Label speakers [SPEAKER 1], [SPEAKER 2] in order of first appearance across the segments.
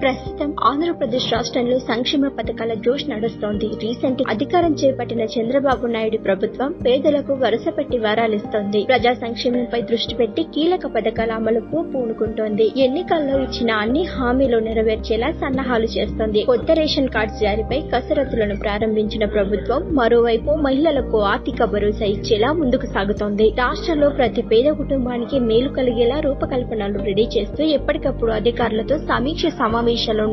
[SPEAKER 1] ప్రస్తుతం ఆంధ్రప్రదేశ్ రాష్ట్రంలో సంక్షేమ పథకాల జోష్ నడుస్తోంది. రీసెంట్ అధికారం చేపట్టిన చంద్రబాబు నాయుడు ప్రభుత్వం పేదలకు వరుసపెట్టి వరాలిస్తోంది. ప్రజా సంక్షేమంపై దృష్టి పెట్టి కీలక పథకాల అమలుకు పూనుకుంటోంది. ఎన్నికల్లో ఇచ్చిన అన్ని హామీలు నెరవేర్చేలా సన్నాహాలు చేస్తోంది. కొత్త రేషన్ కార్డ్స్ జారీపై కసరత్తులను ప్రారంభించిన ప్రభుత్వం మరోవైపు మహిళలకు ఆర్థిక భరోసా ఇచ్చేలా ముందుకు సాగుతోంది. రాష్ట్రంలో ప్రతి పేద కుటుంబానికి మేలు కలిగేలా రూపకల్పనలు రెడీ చేస్తూ ఎప్పటికప్పుడు అధికారులతో సమీక్ష సమావేశాలను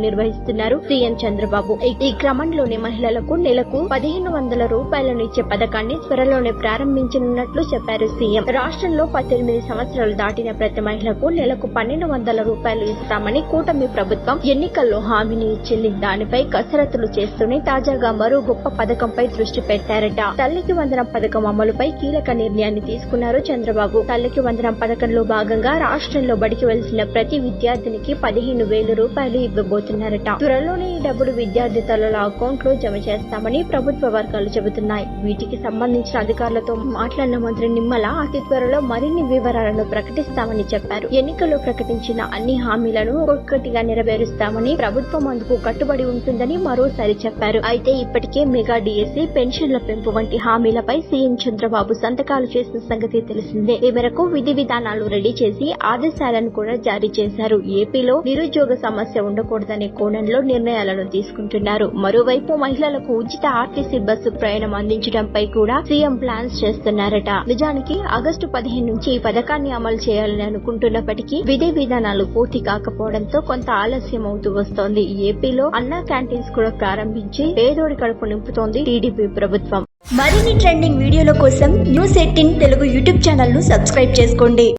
[SPEAKER 1] నిర్వహిస్తున్నారు సీఎం చంద్రబాబు. ఈ క్రమంలోనే మహిళలకు నెలకు 1,500 రూపాయలను ఇచ్చే పథకాన్ని త్వరలోనే ప్రారంభించనున్నట్లు చెప్పారు సీఎం. రాష్ట్రంలో 18 సంవత్సరాలు దాటిన ప్రతి మహిళకు నెలకు 1,200 రూపాయలు ఇస్తామని కూటమి ప్రభుత్వం ఎన్నికల్లో హామీని ఇచ్చింది. దానిపై కసరత్తులు చేస్తూనే తాజాగా మరో గొప్ప పథకంపై దృష్టి పెట్టారట. తల్లికి వందనం పథకం అమలుపై కీలక నిర్ణయాన్ని తీసుకున్నారు చంద్రబాబు. తల్లికి వందనం పథకంలో భాగంగా రాష్ట్రంలో బడికి వెళ్సిన ప్రతి విద్యార్థినికి 15,000 రూపాయలు ఇవ్వబోతున్నారట. త్వరలోనే ఈ డబ్బులు విద్యార్థి తల్లుల అకౌంట్ లో జమ చేస్తామని ప్రభుత్వ వర్గాలు చెబుతున్నాయి. వీటికి సంబంధించిన అధికారులతో మాట్లాడిన మంత్రి నిమ్మల అతి త్వరలో మరిన్ని వివరాలను ప్రకటిస్తామని చెప్పారు. ఎన్నికల్లో ప్రకటించిన అన్ని హామీలను ఒక్కొక్కటిగా నెరవేరుస్తామని ప్రభుత్వం అందుకు కట్టుబడి ఉంటుందని మరోసారి చెప్పారు. అయితే ఇప్పటికే మెగా డిఎస్సీ, పెన్షన్ల పెంపు వంటి హామీలపై సీఎం చంద్రబాబు సంతకాలు చేసిన సంగతి తెలిసిందే. ఈ మేరకు విధి విధానాలు రెడీ చేసి ఆదేశాలను కూడా జారీ చేశారు. ఏపీలో నిరుద్యోగ సమస్య ఉండకూడదనే కోణంలో నిర్ణయాలను తీసుకుంటున్నారు. మరోవైపు మహిళలకు ఉచిత ఆర్టీసీ బస్సు ప్రయాణం అందించడంపై కూడా సీఎం ప్లాన్స్ చేస్తున్నారట. నిజానికి ఆగస్టు 15 నుంచి ఈ పథకాన్ని అమలు చేయాలని అనుకుంటున్నప్పటికీ విధి విధానాలు పూర్తి కాకపోవడంతో కొంత ఆలస్యం అవుతూ వస్తోంది. ఏపీలో అన్నా క్యాంటీన్స్ కూడా ప్రారంభించి పేదోడి కడుపు నింపుతోంది టీడీపీ ప్రభుత్వం.
[SPEAKER 2] మరిన్ని ట్రెండింగ్ వీడియోల కోసం న్యూస్ 18 తెలుగు యూట్యూబ్ ఛానల్ ను సబ్స్క్రైబ్ చేసుకోండి.